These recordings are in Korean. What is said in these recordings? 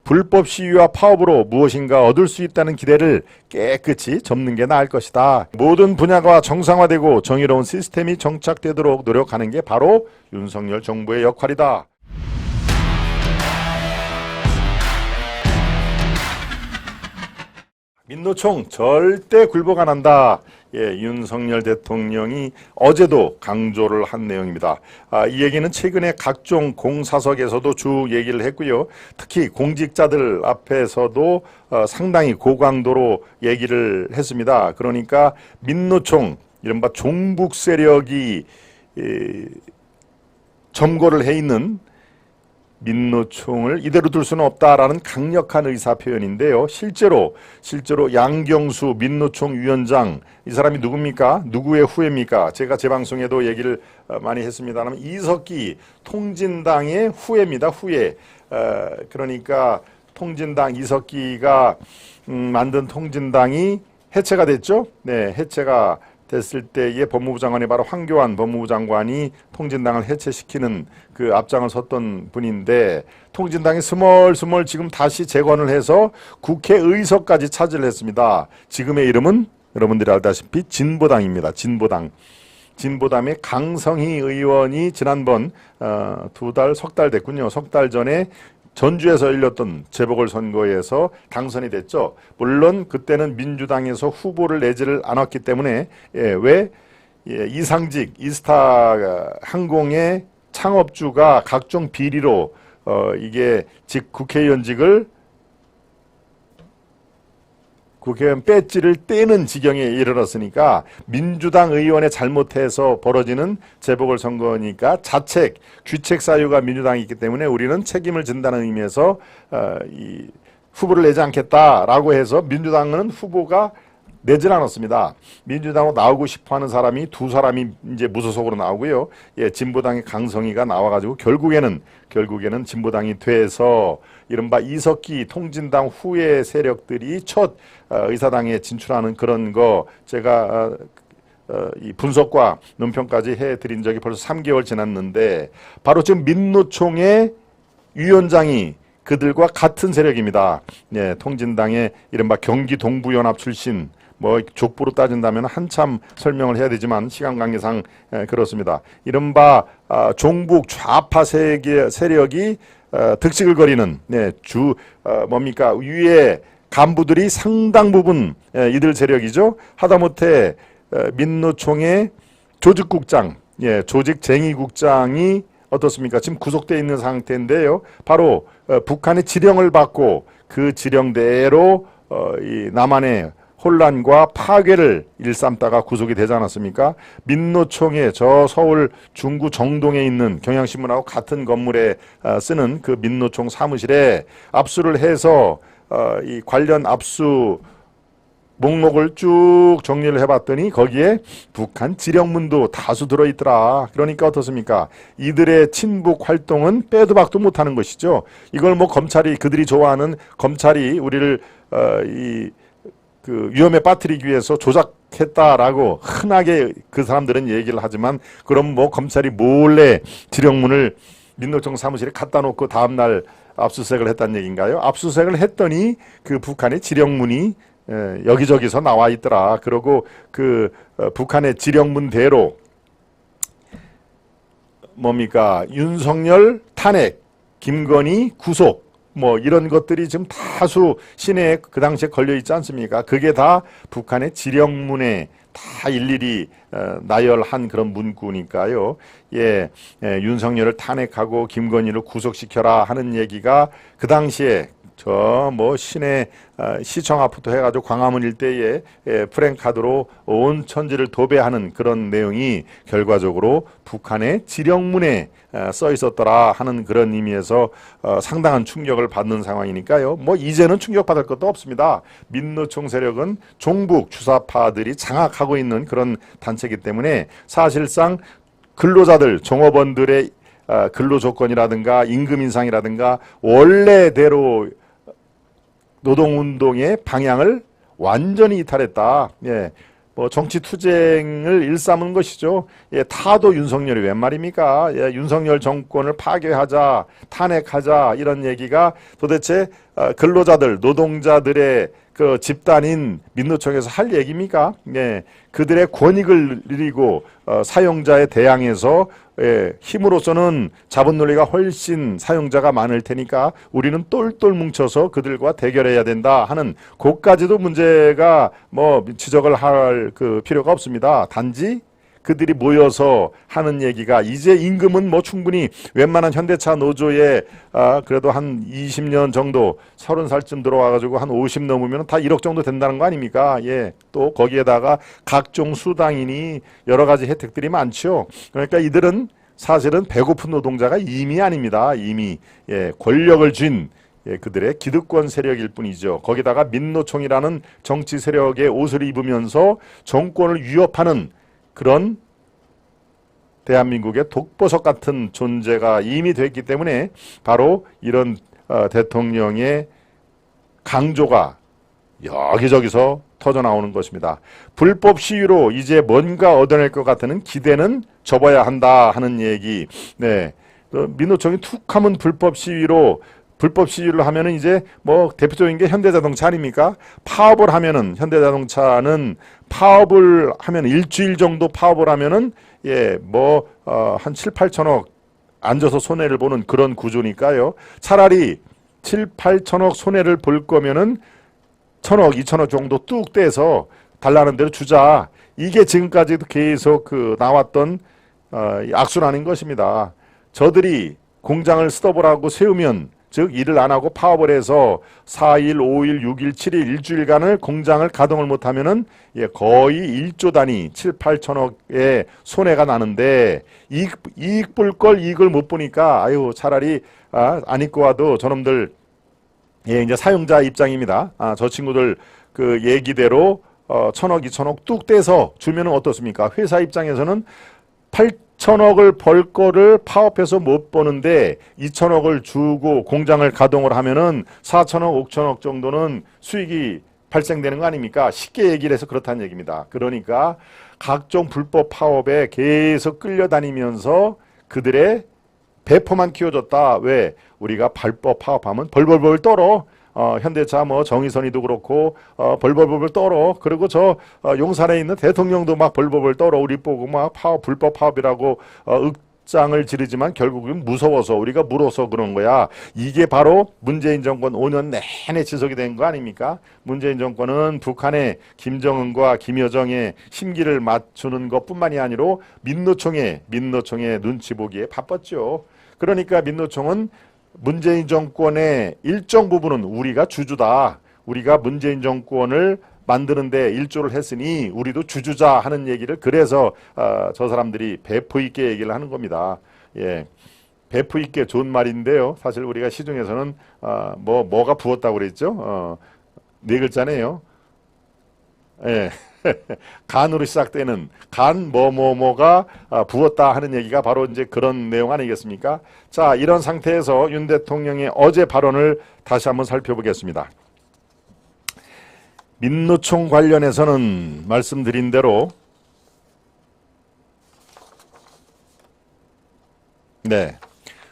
불법 시위와 파업으로 무엇인가 얻을 수 있다는 기대를 깨끗이 접는 게 나을 것이다. 모든 분야가 정상화되고 정의로운 시스템이 정착되도록 노력하는 게 바로 윤석열 정부의 역할이다. 민노총 절대 굴복 안 한다. 윤석열 대통령이 어제도 강조를 한 내용입니다. 이 얘기는 최근에 각종 공사석에서도 주 얘기를 했고요. 특히 공직자들 앞에서도 상당히 고강도로 얘기를 했습니다. 그러니까 민노총, 이른바 종북 세력이 점거를 해 있는 민노총을 이대로 둘 수는 없다라는 강력한 의사 표현인데요. 실제로 양경수 민노총 위원장, 이 사람이 누굽니까? 누구의 후예입니까? 제가 제 방송에도 얘기를 많이 했습니다만 이석기 통진당의 후예입니다. 후예. 그러니까 통진당 이석기가 만든 통진당이 해체가 됐죠. 네, 해체가 됐을 때의 법무부 장관이 바로 황교안 법무부 장관이 통진당을 해체시키는 그 앞장을 섰던 분인데, 통진당이 스멀스멀 지금 다시 재건을 해서 국회의석까지 차지를 했습니다. 지금의 이름은 여러분들이 알다시피 진보당입니다. 진보당의 강성희 의원이 지난번 석 달 됐군요. 석 달 전에 전주에서 열렸던 재보궐선거에서 당선이 됐죠. 물론 그때는 민주당에서 후보를 내지를 않았기 때문에 이상직 이스타 항공의 창업주가 각종 비리로 이게 국회의원직을 국회의원 배지를 떼는 지경에 이르렀으니까 민주당 의원의 잘못해서 벌어지는 재보궐선거니까 자책, 귀책 사유가 민주당이 있기 때문에 우리는 책임을 진다는 의미에서 이 후보를 내지 않겠다라고 해서 민주당은 후보가 내질 않았습니다. 민주당으로 나오고 싶어하는 사람이 두 사람이 이제 무소속으로 나오고요. 진보당의 강성희가 나와가지고 결국에는 진보당이 돼서 이른바 이석기 통진당 후의 세력들이 첫 의사당에 진출하는 그런 거 제가 이 분석과 논평까지 해드린 적이 벌써 3개월 지났는데, 바로 지금 민노총의 위원장이 그들과 같은 세력입니다. 통진당의 이른바 경기 동부연합 출신, 족보로 따진다면 한참 설명을 해야 되지만 시간 관계상 그렇습니다. 이른바 종북 좌파 세력이 득식을 거리는 위에 간부들이 상당 부분 이들 세력이죠. 하다못해 민노총의 조직국장, 조직쟁의국장이 어떻습니까? 지금 구속되어 있는 상태인데요. 바로 북한의 지령을 받고 그 지령대로 이 남한의 혼란과 파괴를 일삼다가 구속이 되지 않았습니까? 민노총의 저 서울 중구 정동에 있는 경향신문하고 같은 건물에 쓰는 그 민노총 사무실에 압수를 해서 이 관련 압수 목록을 쭉 정리를 해봤더니 거기에 북한 지령문도 다수 들어있더라. 그러니까 어떻습니까? 이들의 친북 활동은 빼도 박도 못하는 것이죠. 이걸 검찰이, 그들이 좋아하는 검찰이 우리를 위험에 빠뜨리기 위해서 조작했다라고 흔하게 그 사람들은 얘기를 하지만, 그럼 검찰이 몰래 지령문을 민노총 사무실에 갖다 놓고 다음날 압수수색을 했다는 얘기인가요? 압수수색을 했더니 그 북한의 지령문이 여기저기서 나와 있더라. 그리고 그 북한의 지령문대로 윤석열 탄핵, 김건희 구속, 이런 것들이 지금 다수 시내에 그 당시에 걸려 있지 않습니까? 그게 다 북한의 지령문에 다 일일이 나열한 그런 문구니까요. 윤석열을 탄핵하고 김건희를 구속시켜라 하는 얘기가 그 당시에 시내 시청 앞부터 해가지고 광화문 일대에 프랭카드로 온 천지를 도배하는 그런 내용이 결과적으로 북한의 지령문에 써 있었더라 하는 그런 의미에서 상당한 충격을 받는 상황이니까요. 이제는 충격받을 것도 없습니다. 민노총 세력은 종북 주사파들이 장악하고 있는 그런 단체이기 때문에 사실상 근로자들, 종업원들의 근로조건이라든가 임금 인상이라든가 원래대로 노동운동의 방향을 완전히 이탈했다. 뭐 정치 투쟁을 일삼은 것이죠. 예, 타도 윤석열이 웬 말입니까? 예, 윤석열 정권을 파괴하자, 탄핵하자 이런 얘기가 도대체 근로자들, 노동자들의 그 집단인 민노총에서 할 얘기입니까? 예, 그들의 권익을 누리고 사용자에 대항해서 예, 힘으로서는 자본 논리가 훨씬 사용자가 많을 테니까 우리는 똘똘 뭉쳐서 그들과 대결해야 된다 하는 그까지도 문제가 뭐 지적을 할 그 필요가 없습니다. 단지 그들이 모여서 하는 얘기가 이제 임금은 뭐 충분히 웬만한 현대차 노조에 그래도 한 20년 정도 30살쯤 들어와가지고 한 50 넘으면 다 1억 정도 된다는 거 아닙니까? 예, 또 거기에다가 각종 수당이니 여러 가지 혜택들이 많죠. 그러니까 이들은 사실은 배고픈 노동자가 이미 아닙니다. 이미 예, 권력을 쥔 예, 그들의 기득권 세력일 뿐이죠. 거기다가 민노총이라는 정치 세력의 옷을 입으면서 정권을 위협하는 그런 대한민국의 독보석 같은 존재가 이미 됐기 때문에 바로 이런 대통령의 강조가 여기저기서 터져나오는 것입니다. 불법 시위로 이제 뭔가 얻어낼 것 같은 기대는 접어야 한다 하는 얘기. 네, 민노총이 툭 하면 불법 시위를 하면은 이제 뭐 대표적인 게 현대자동차 아닙니까? 파업을 하면은 현대자동차는 파업을 하면 일주일 정도 파업을 하면은 예, 뭐 한 7, 8천억 앉아서 손해를 보는 그런 구조니까요. 차라리 7, 8천억 손해를 볼 거면은 1,000억, 2,000억 정도 뚝 떼서 달라는 대로 주자. 이게 지금까지도 계속 그 나왔던 악순환인 것입니다. 저들이 공장을 스톱을하고 세우면 즉 일을 안 하고 파업을 해서 4일, 5일, 6일, 7일 일주일간을 공장을 가동을 못하면은 예, 거의 1조 단위 7, 8천억의 손해가 나는데 이익 볼 걸 이익을 못 보니까 아유 차라리 안 입고 와도 저놈들 예, 이제 사용자 입장입니다. 저 친구들 그 얘기대로 1,000억, 2,000억 뚝 떼서 주면은 어떻습니까? 회사 입장에서는 8천억을 벌 거를 파업해서 못 버는데 2천억을 주고 공장을 가동을 하면은 4천억, 5천억 정도는 수익이 발생되는 거 아닙니까? 쉽게 얘기를 해서 그렇다는 얘기입니다. 그러니까 각종 불법 파업에 계속 끌려다니면서 그들의 배포만 키워줬다. 왜? 우리가 불법 파업하면 벌벌벌 떨어. 현대차 뭐 정의선이도 그렇고 벌벌벌 떨어. 그리고 저 용산에 있는 대통령도 막 벌벌벌 떨어. 우리 보고 막 불법 파업이라고 윽장을 지르지만 결국은 무서워서 우리가 물어서 그런 거야. 이게 바로 문재인 정권 5년 내내 지속이 된 거 아닙니까? 문재인 정권은 북한의 김정은과 김여정의 심기를 맞추는 것뿐만이 아니라 민노총의 눈치 보기에 바빴죠. 그러니까 민노총은 문재인 정권의 일정 부분은 우리가 주주다. 우리가 문재인 정권을 만드는데 일조를 했으니 우리도 주주자 하는 얘기를 그래서 저 사람들이 배포 있게 얘기를 하는 겁니다. 예, 배포 있게 좋은 말인데요. 사실 우리가 시중에서는 뭐가 부었다고 그랬죠. 네 글자네요. 예. 간으로 시작되는 간 뭐가 부었다 하는 얘기가 바로 이제 그런 내용 아니겠습니까? 자, 이런 상태에서 윤 대통령의 어제 발언을 다시 한번 살펴보겠습니다. 민노총 관련해서는 말씀드린 대로 네,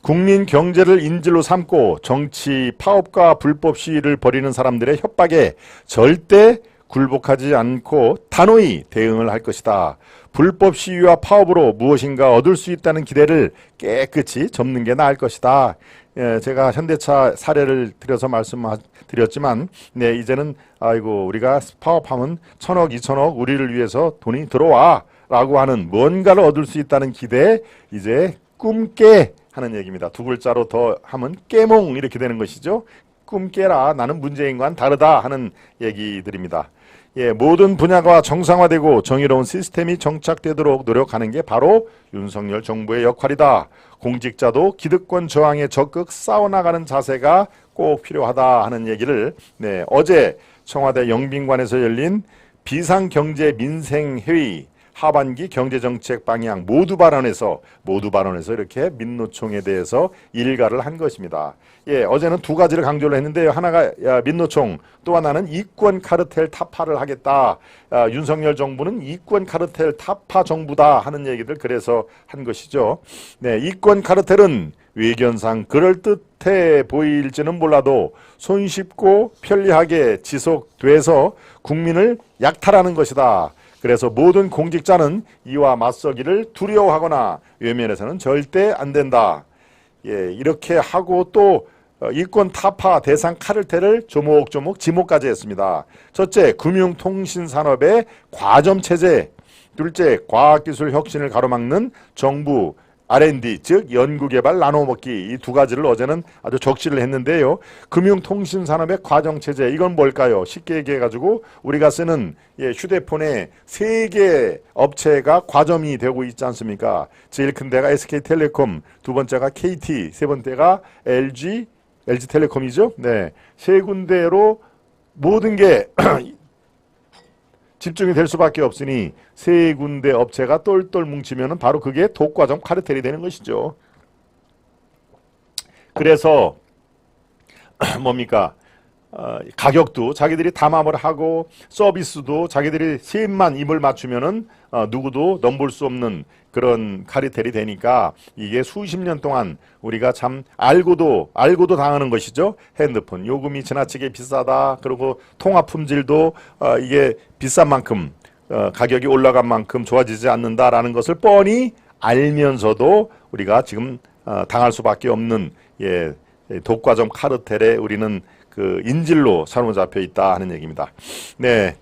국민 경제를 인질로 삼고 정치 파업과 불법 시위를 벌이는 사람들의 협박에 절대 굴복하지 않고 단호히 대응을 할 것이다. 불법 시위와 파업으로 무엇인가 얻을 수 있다는 기대를 깨끗이 접는 게 나을 것이다. 예, 제가 현대차 사례를 들여서 말씀드렸지만 네, 이제는 아이고 우리가 파업하면 1,000억, 2,000억 우리를 위해서 돈이 들어와 라고 하는 뭔가를 얻을 수 있다는 기대에 이제 꿈깨 하는 얘기입니다. 두 글자로 더 하면 깨몽 이렇게 되는 것이죠. 꿈깨라 나는 문재인과는 다르다 하는 얘기들입니다. 예, 모든 분야가 정상화되고 정의로운 시스템이 정착되도록 노력하는 게 바로 윤석열 정부의 역할이다. 공직자도 기득권 저항에 적극 싸워나가는 자세가 꼭 필요하다 하는 얘기를 네, 어제 청와대 영빈관에서 열린 비상경제민생회의 하반기 경제정책 방향 모두 발언에서 이렇게 민노총에 대해서 일가를 한 것입니다. 예, 어제는 두 가지를 강조를 했는데요. 하나가 민노총, 또 하나는 이권 카르텔 타파를 하겠다. 윤석열 정부는 이권 카르텔 타파 정부다 하는 얘기들 그래서 한 것이죠. 네, 이권 카르텔은 외견상 그럴듯해 보일지는 몰라도 손쉽고 편리하게 지속돼서 국민을 약탈하는 것이다. 그래서 모든 공직자는 이와 맞서기를 두려워하거나 외면해서는 절대 안 된다. 예, 이렇게 하고 또 이권 타파 대상 카르텔을 조목조목 지목까지 했습니다. 첫째, 금융통신산업의 과점체제. 둘째, 과학기술 혁신을 가로막는 정부 R&D, 즉 연구개발 나눠먹기, 이 두 가지를 어제는 아주 적시를 했는데요. 금융통신산업의 과정체제, 이건 뭘까요? 쉽게 얘기해가지고 우리가 쓰는 휴대폰에 3개 업체가 과점이 되고 있지 않습니까? 제일 큰 데가 SK텔레콤, 두 번째가 KT, 세 번째가 LG텔레콤이죠. 네, 세 군데로 모든 게 집중이 될 수밖에 없으니 세 군데 업체가 똘똘 뭉치면 바로 그게 독과점 카르텔이 되는 것이죠. 그래서 뭡니까? 가격도 자기들이 담합을 하고 서비스도 자기들이 세입만 입을 맞추면은 누구도 넘볼 수 없는 그런 카르텔이 되니까 이게 수십 년 동안 우리가 참 알고도 당하는 것이죠. 핸드폰 요금이 지나치게 비싸다. 그리고 통화 품질도 이게 비싼 만큼 가격이 올라간 만큼 좋아지지 않는다라는 것을 뻔히 알면서도 우리가 지금 당할 수밖에 없는 독과점 카르텔에 우리는 그 인질로 사로잡혀 있다 하는 얘기입니다. 네.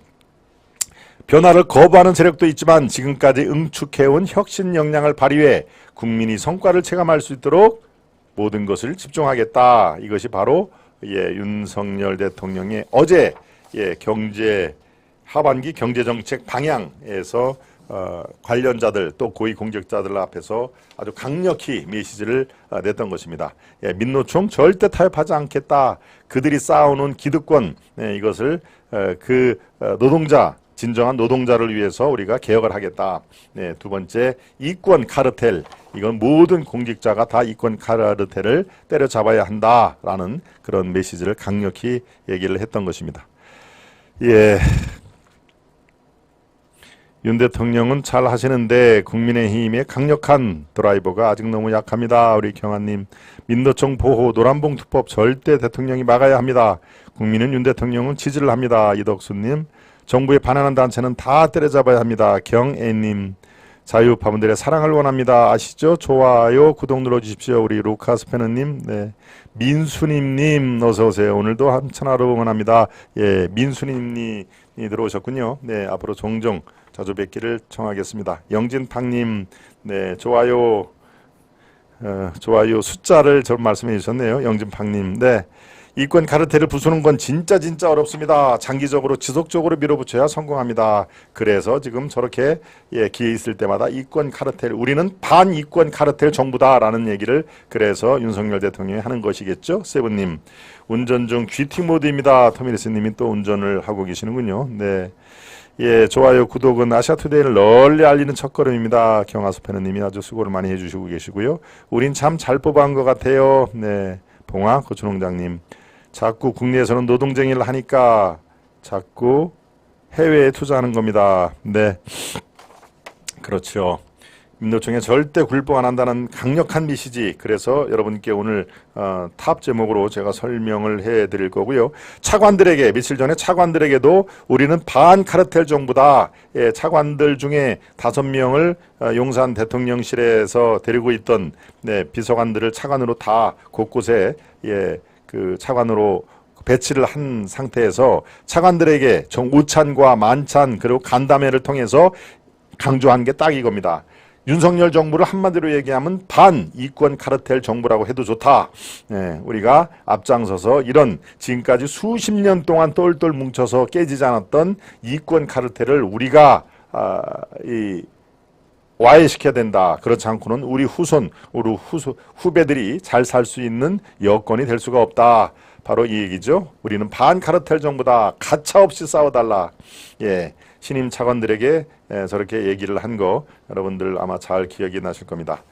변화를 거부하는 세력도 있지만 지금까지 응축해온 혁신 역량을 발휘해 국민이 성과를 체감할 수 있도록 모든 것을 집중하겠다. 이것이 바로 윤석열 대통령의 어제 하반기 경제정책 방향에서 관련자들 또 고위공직자들 앞에서 아주 강력히 메시지를 냈던 것입니다. 민노총 절대 타협하지 않겠다. 그들이 쌓아놓은 기득권 이것을 진정한 노동자를 위해서 우리가 개혁을 하겠다. 네, 두 번째, 이권 카르텔. 이건 모든 공직자가 다 이권 카르텔을 때려잡아야 한다라는 그런 메시지를 강력히 얘기를 했던 것입니다. 예. 윤 대통령은 잘 하시는데 국민의힘의 강력한 드라이버가 아직 너무 약합니다. 우리 경아님, 민노총 보호 노란봉투법 절대 대통령이 막아야 합니다. 국민은 윤 대통령은 지지를 합니다. 이덕수님, 정부에 반하는 단체는 다 때려잡아야 합니다. 경애님, 자유파분들의 사랑을 원합니다. 아시죠? 좋아요, 구독 눌러주십시오. 우리 루카스페너님, 네, 민수님님 어서 오세요. 오늘도 한천하루 응원합니다. 예, 민수님이 들어오셨군요. 네, 앞으로 종종 자주 뵙기를 청하겠습니다. 영진팡님, 네, 좋아요 숫자를 좀 말씀해 주셨네요. 영진팡님, 네, 이권 카르텔을 부수는 건 진짜 어렵습니다. 장기적으로 지속적으로 밀어붙여야 성공합니다. 그래서 지금 저렇게 기회 있을 때마다 이권 카르텔, 우리는 반이권 카르텔 정부다라는 얘기를 그래서 윤석열 대통령이 하는 것이겠죠. 세븐님, 운전 중 GT 모드입니다. 터미리스님이 또 운전을 하고 계시는군요. 네. 예, 좋아요, 구독은 아시아투데이를 널리 알리는 첫걸음입니다. 경아수패너님이 아주 수고를 많이 해주시고 계시고요. 우린 참 잘 뽑아온 것 같아요. 네, 봉화 고추농장님, 자꾸 국내에서는 노동쟁이를 하니까 자꾸 해외에 투자하는 겁니다. 네, 그렇죠. 민노총에 절대 굴복 안 한다는 강력한 메시지, 그래서 여러분께 오늘 탑 제목으로 제가 설명을 해드릴 거고요. 차관들에게, 며칠 전에 차관들에게도 우리는 반카르텔 정부다. 예, 차관들 중에 5명을 용산 대통령실에서 데리고 있던 비서관들을 차관으로 다 곳곳에 그 차관으로 배치를 한 상태에서 차관들에게 우찬과 만찬 그리고 간담회를 통해서 강조한 게 딱 이겁니다. 윤석열 정부를 한마디로 얘기하면 반이권 카르텔 정부라고 해도 좋다. 우리가 앞장서서 이런 지금까지 수십 년 동안 똘똘 뭉쳐서 깨지지 않았던 이권 카르텔을 우리가 와해시켜야 된다. 그렇지 않고는 우리 후배들이 잘 살 수 있는 여건이 될 수가 없다. 바로 이 얘기죠. 우리는 반카르텔 정부다. 가차 없이 싸워달라. 예, 신임 차관들에게 저렇게 얘기를 한 거 여러분들 아마 잘 기억이 나실 겁니다.